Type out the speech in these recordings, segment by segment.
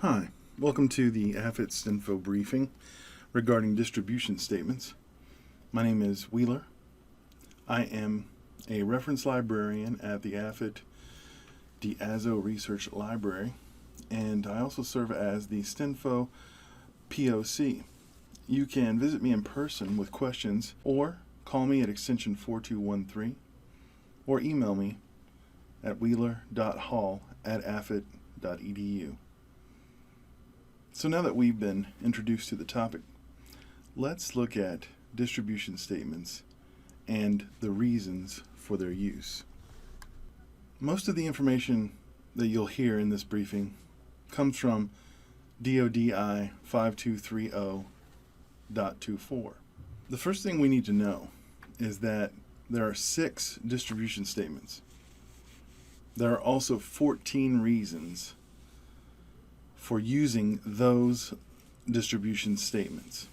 Hi, welcome to the AFIT STINFO Briefing regarding distribution statements. My name is Wheeler. I am a reference librarian at the AFIT DAZO Research Library, and I also serve as the STINFO POC. You can visit me in person with questions or call me at extension 4213 or email me at wheeler.hall@afit.edu. So now that we've been introduced to the topic, let's look at distribution statements and the reasons for their use. Most of the information that you'll hear in this briefing comes from DODI 5230.24. The first thing we need to know is that there are 6 distribution statements. There are also 14 reasons for using those distribution statements.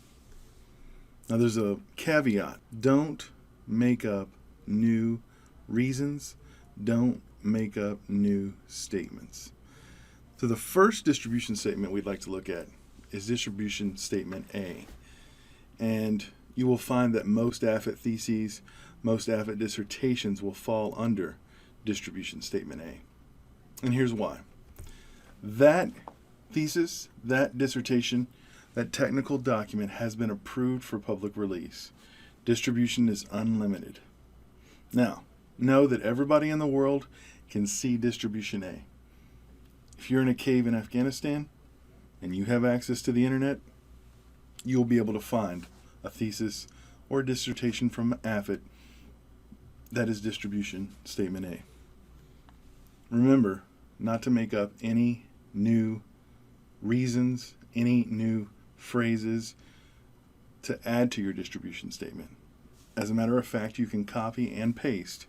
Now there's a caveat. Don't make up new reasons. Don't make up new statements. So the first distribution statement we'd like to look at is distribution statement A. And you will find that most AFIT theses, most AFIT dissertations will fall under distribution statement A. And here's why. That thesis, that dissertation, that technical document has been approved for public release. Distribution is unlimited. Now, know that everybody in the world can see distribution A. If you're in a cave in Afghanistan and you have access to the internet, you'll be able to find a thesis or a dissertation from AFIT that is distribution statement A. Remember not to make up any new reasons, any new phrases to add to your distribution statement. As a matter of fact, you can copy and paste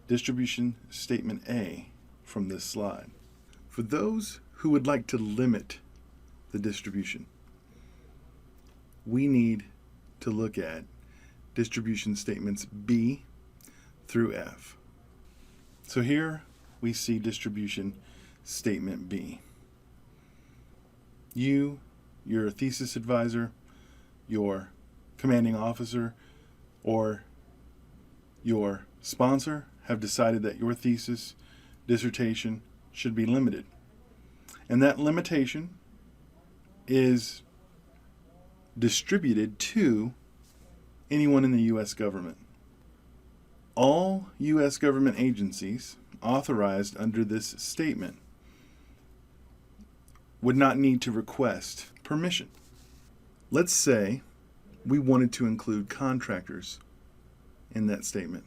distribution statement A from this slide. For those who would like to limit the distribution, we need to look at distribution statements B through F. So here we see distribution statement B. You, your thesis advisor, your commanding officer, or your sponsor have decided that your thesis, dissertation should be limited. And that limitation is distributed to anyone in the U.S. government. All U.S. government agencies authorized under this statement would not need to request permission. Let's say we wanted to include contractors in that statement.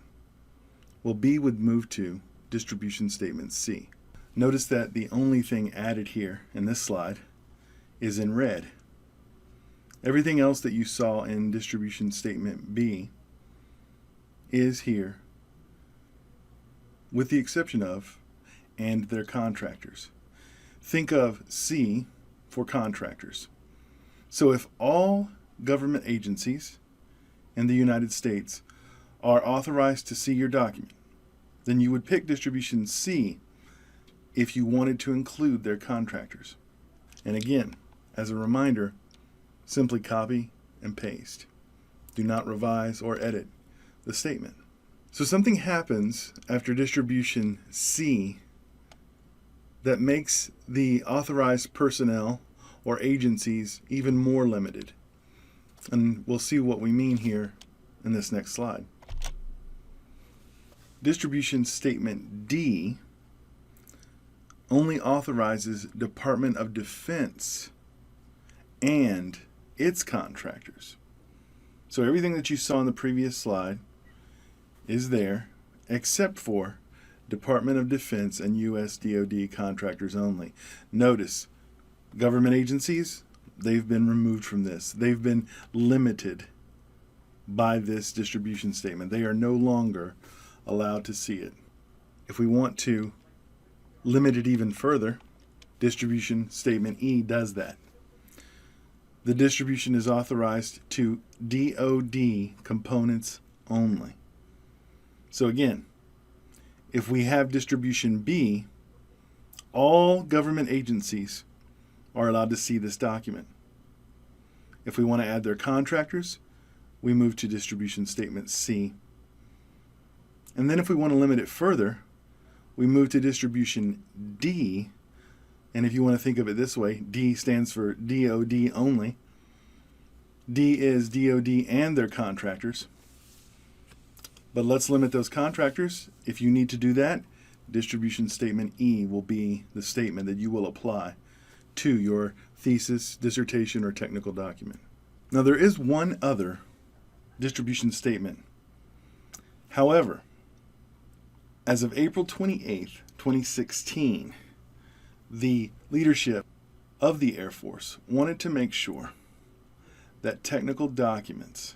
Well, B would move to distribution statement C. Notice that the only thing added here in this slide is in red. Everything else that you saw in distribution statement B is here, with the exception of and their contractors. Think of C for contractors. So if all government agencies in the United States are authorized to see your document, then you would pick distribution C if you wanted to include their contractors. And again, as a reminder, simply copy and paste. Do not revise or edit the statement. So something happens after distribution C that makes the authorized personnel or agencies even more limited. And we'll see what we mean here in this next slide. Distribution statement D only authorizes Department of Defense and its contractors. So everything that you saw in the previous slide is there, except for Department of Defense and U.S. DoD contractors only. Notice, government agencies, they've been removed from this. They've been limited by this distribution statement. They are no longer allowed to see it. If we want to limit it even further, distribution statement E does that. The distribution is authorized to DoD components only. So again, if we have distribution B, all government agencies are allowed to see this document. If we want to add their contractors, we move to distribution statement C. And then if we want to limit it further, we move to distribution D. And if you want to think of it this way, D stands for DoD only. D is DoD and their contractors. But let's limit those contractors. If you need to do that, distribution statement E will be the statement that you will apply to your thesis, dissertation, or technical document. Now, there is one other distribution statement. However, as of April 28th, 2016, the leadership of the Air Force wanted to make sure that technical documents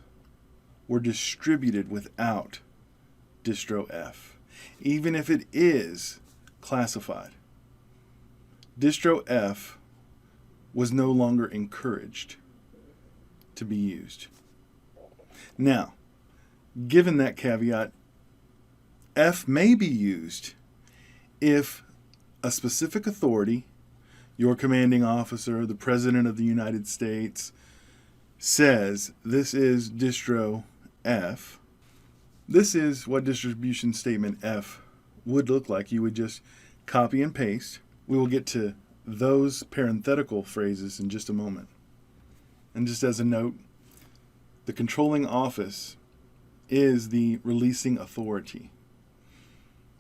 were distributed without Distro F, even if it is classified. Distro F was no longer encouraged to be used. Now, given that caveat, F may be used if a specific authority, your commanding officer, the President of the United States, says this is Distro F. This is what distribution statement F would look like. You would just copy and paste. We will get to those parenthetical phrases in just a moment. And just as a note, the controlling office is the releasing authority.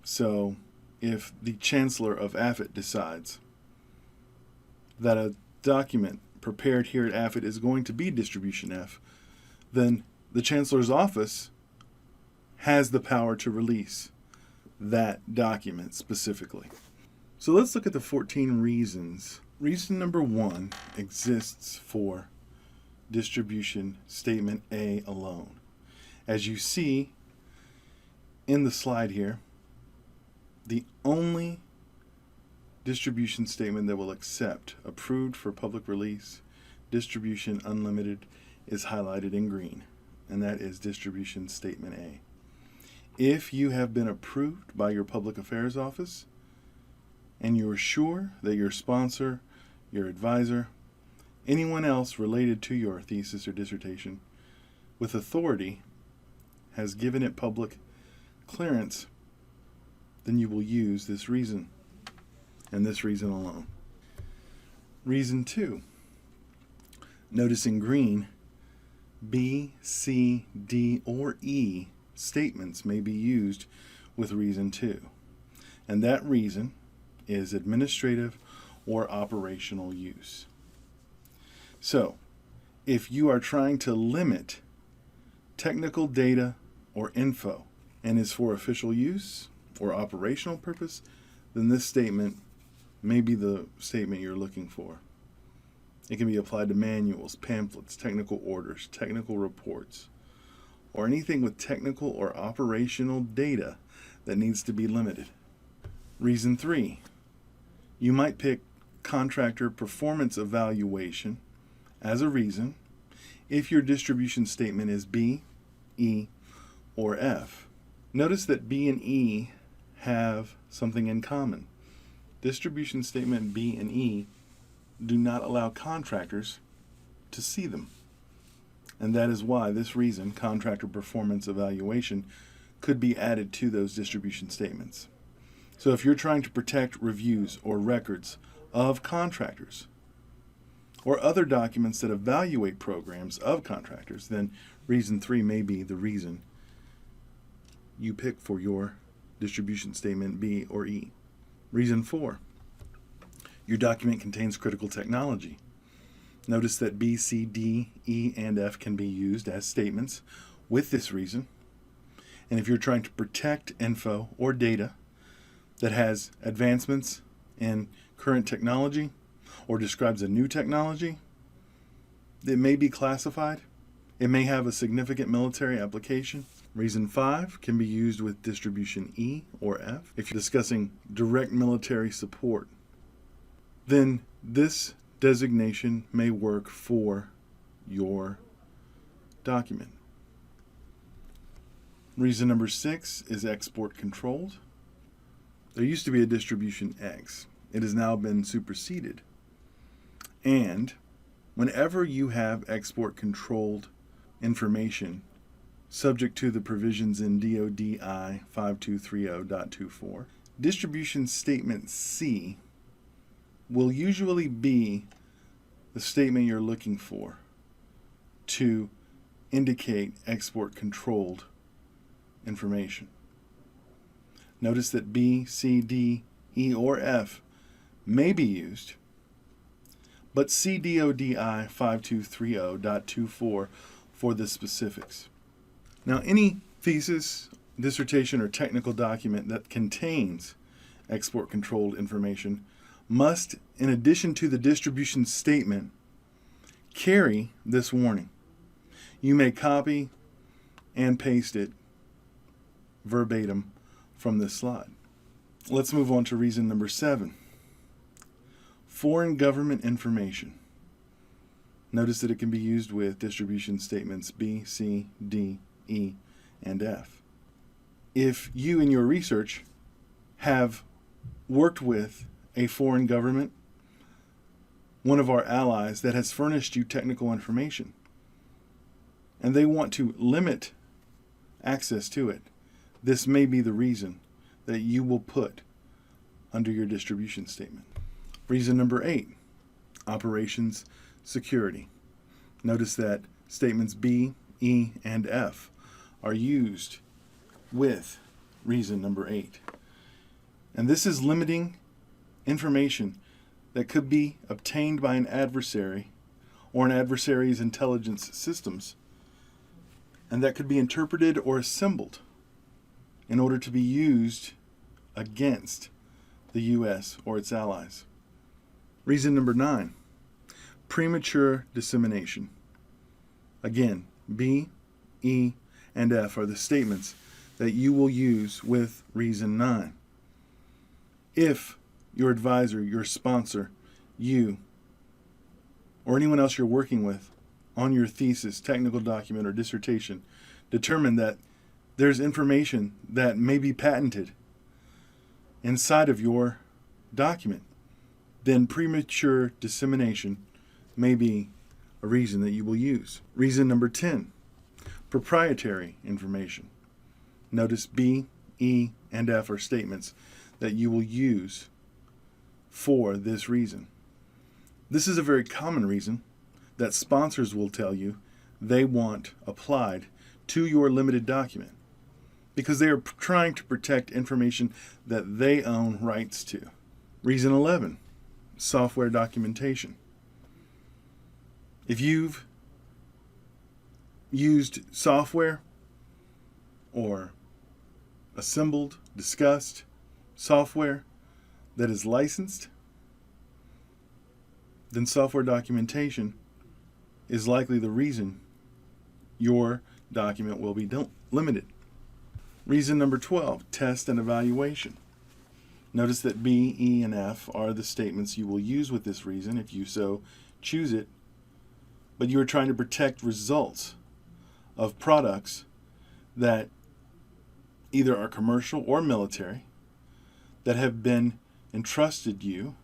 So if the Chancellor of AFIT decides that a document prepared here at AFIT is going to be distribution F, then the Chancellor's office has the power to release that document specifically. So let's look at the 14 reasons. Reason number 1 exists for distribution statement A alone. As you see in the slide here, the only distribution statement that will accept approved for public release, distribution unlimited, is highlighted in green, and that is distribution statement A. If you have been approved by your public affairs office and you are sure that your sponsor, your advisor, anyone else related to your thesis or dissertation with authority has given it public clearance, then you will use this reason and this reason alone. Reason 2. Notice in green, B, C, D, or E statements may be used with reason 2. And that reason is administrative or operational use. So, if you are trying to limit technical data or info and is for official use or operational purpose, then this statement may be the statement you're looking for. It can be applied to manuals, pamphlets, technical orders, technical reports, or anything with technical or operational data that needs to be limited. Reason 3. You might pick contractor performance evaluation as a reason if your distribution statement is B, E, or F. Notice that B and E have something in common. Distribution statement B and E do not allow contractors to see them. And that is why this reason, contractor performance evaluation, could be added to those distribution statements. So if you're trying to protect reviews or records of contractors or other documents that evaluate programs of contractors, then reason 3 may be the reason you pick for your distribution statement B or E. Reason 4. Your document contains critical technology. Notice that B, C, D, E, and F can be used as statements with this reason. And if you're trying to protect info or data that has advancements in current technology or describes a new technology, it may be classified. It may have a significant military application. Reason 5 can be used with distribution E or F. If you're discussing direct military support, then this designation may work for your document. Reason number 6 is export controlled. There used to be a distribution X. It has now been superseded. And whenever you have export controlled information subject to the provisions in DODI 5230.24, distribution statement C will usually be the statement you're looking for to indicate export controlled information. Notice that B, C, D, E, or F may be used, but see DODI 5230.24 for the specifics. Now, any thesis, dissertation, or technical document that contains export controlled information must, in addition to the distribution statement, carry this warning. You may copy and paste it verbatim from this slide. Let's move on to reason number 7. Foreign government information. Notice that it can be used with distribution statements B, C, D, E, and F. If you in your research have worked with a foreign government, one of our allies that has furnished you technical information, and they want to limit access to it, this may be the reason that you will put under your distribution statement. Reason number 8, operations security. Notice that statements B, E, and F are used with reason number 8. And this is limiting information that could be obtained by an adversary or an adversary's intelligence systems, and that could be interpreted or assembled in order to be used against the U.S. or its allies. Reason number 9, premature dissemination. Again, B, E, and F are the statements that you will use with reason 9. If your advisor, your sponsor, you, or anyone else you're working with on your thesis, technical document, or dissertation determine that there's information that may be patented inside of your document, then premature dissemination may be a reason that you will use. Reason number 10, proprietary information. Notice B, E, and F are statements that you will use for this reason. This is a very common reason that sponsors will tell you they want applied to your limited document because they are trying to protect information that they own rights to. Reason 11, software documentation. If you've used software or assembled, discussed software that is licensed, then software documentation is likely the reason your document will be limited. Reason number 12, test and evaluation. Notice that B, E, and F are the statements you will use with this reason if you so choose it, but you are trying to protect results of products that either are commercial or military that have been entrusted you,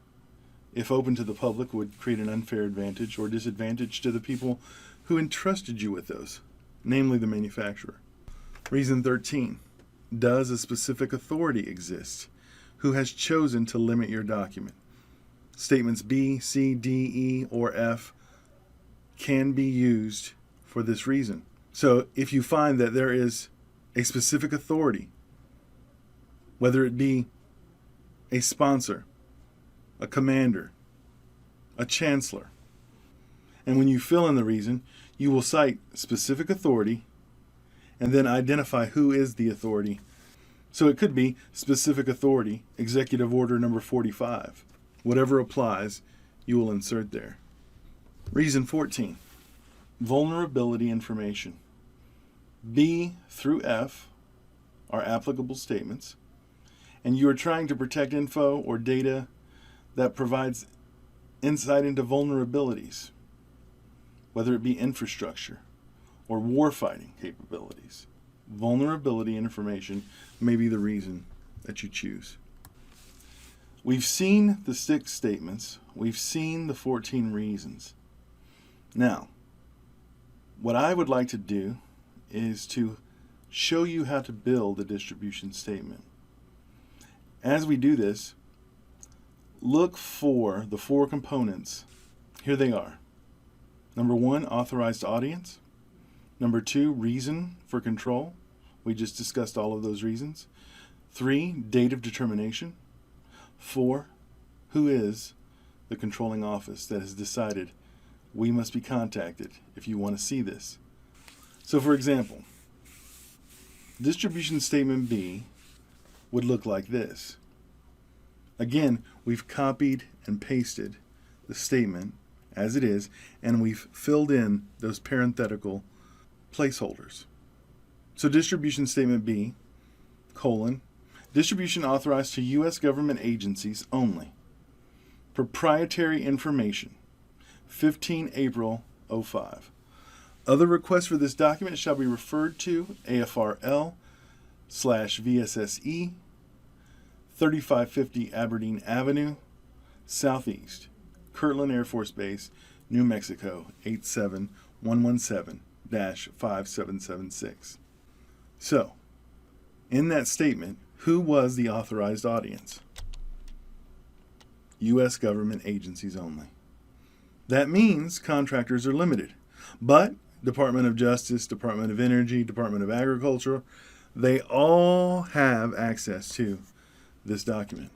if open to the public, would create an unfair advantage or disadvantage to the people who entrusted you with those, namely the manufacturer. Reason 13, does a specific authority exist who has chosen to limit your document? Statements B, C, D, E, or F can be used for this reason. So if you find that there is a specific authority, whether it be a sponsor, a commander, a chancellor, and when you fill in the reason, you will cite specific authority and then identify who is the authority. So it could be specific authority, Executive Order number 45. Whatever applies, you will insert there. Reason 14, vulnerability information. B through F are applicable statements, and you are trying to protect info or data that provides insight into vulnerabilities, whether it be infrastructure or warfighting capabilities. Vulnerability information may be the reason that you choose. We've seen the 6 statements we've seen the 14 reasons. Now, what I would like to do is to show you how to build a distribution statement. As we do this, look for the 4 components. Here they are. Number 1, authorized audience. Number 2, reason for control. We just discussed all of those reasons. 3, date of determination. 4, who is the controlling office that has decided we must be contacted if you want to see this. So for example, distribution statement B would look like this. Again, we've copied and pasted the statement as it is, and we've filled in those parenthetical placeholders. So distribution statement B, distribution authorized to U.S. government agencies only. Proprietary information, 15 April 05. Other requests for this document shall be referred to AFRL/VSSE, 3550 Aberdeen Avenue, Southeast, Kirtland Air Force Base, New Mexico, 87117-5776. So, in that statement, who was the authorized audience? U.S. government agencies only. That means contractors are limited. But Department of Justice, Department of Energy, Department of Agriculture, they all have access to this document.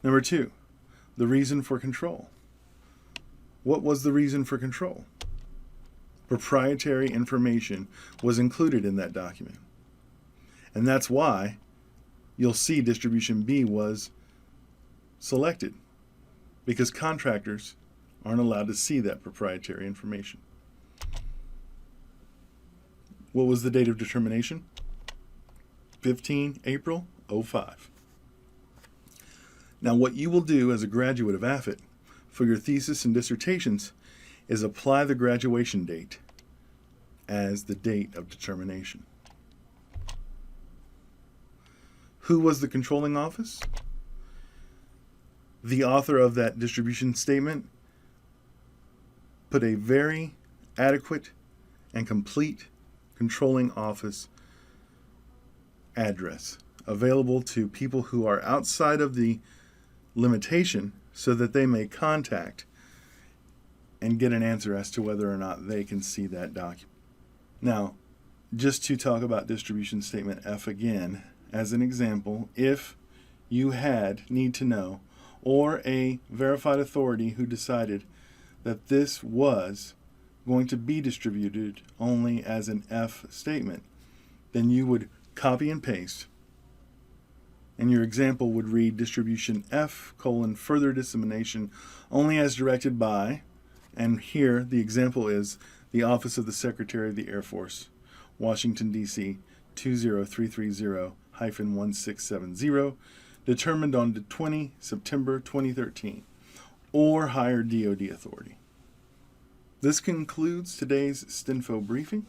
Number 2, the reason for control. What was the reason for control? Proprietary information was included in that document. And that's why you'll see distribution B was selected, because contractors aren't allowed to see that proprietary information. What was the date of determination? 15 April 05. Now what you will do as a graduate of AFIT for your thesis and dissertations is apply the graduation date as the date of determination. Who was the controlling office? The author of that distribution statement put a very adequate and complete controlling office address available to people who are outside of the limitation so that they may contact and get an answer as to whether or not they can see that document. Now, just to talk about distribution statement F again, as an example, if you had need to know or a verified authority who decided that this was going to be distributed only as an F statement, then you would copy and paste, and your example would read distribution F: further dissemination only as directed by, and here the example is the Office of the Secretary of the Air Force, Washington, D.C. 20330-1670, determined on 20 September 2013, or higher DoD authority. This concludes today's STINFO briefing.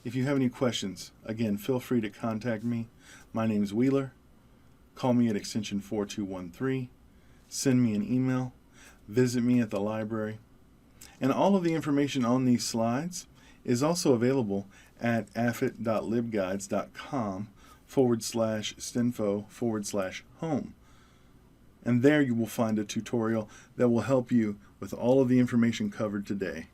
If you have any questions, again, feel free to contact me. My name is Wheeler. Call me at extension 4213. Send me an email. Visit me at the library. And all of the information on these slides is also available at afit.libguides.com/stinfo/home. And there you will find a tutorial that will help you with all of the information covered today.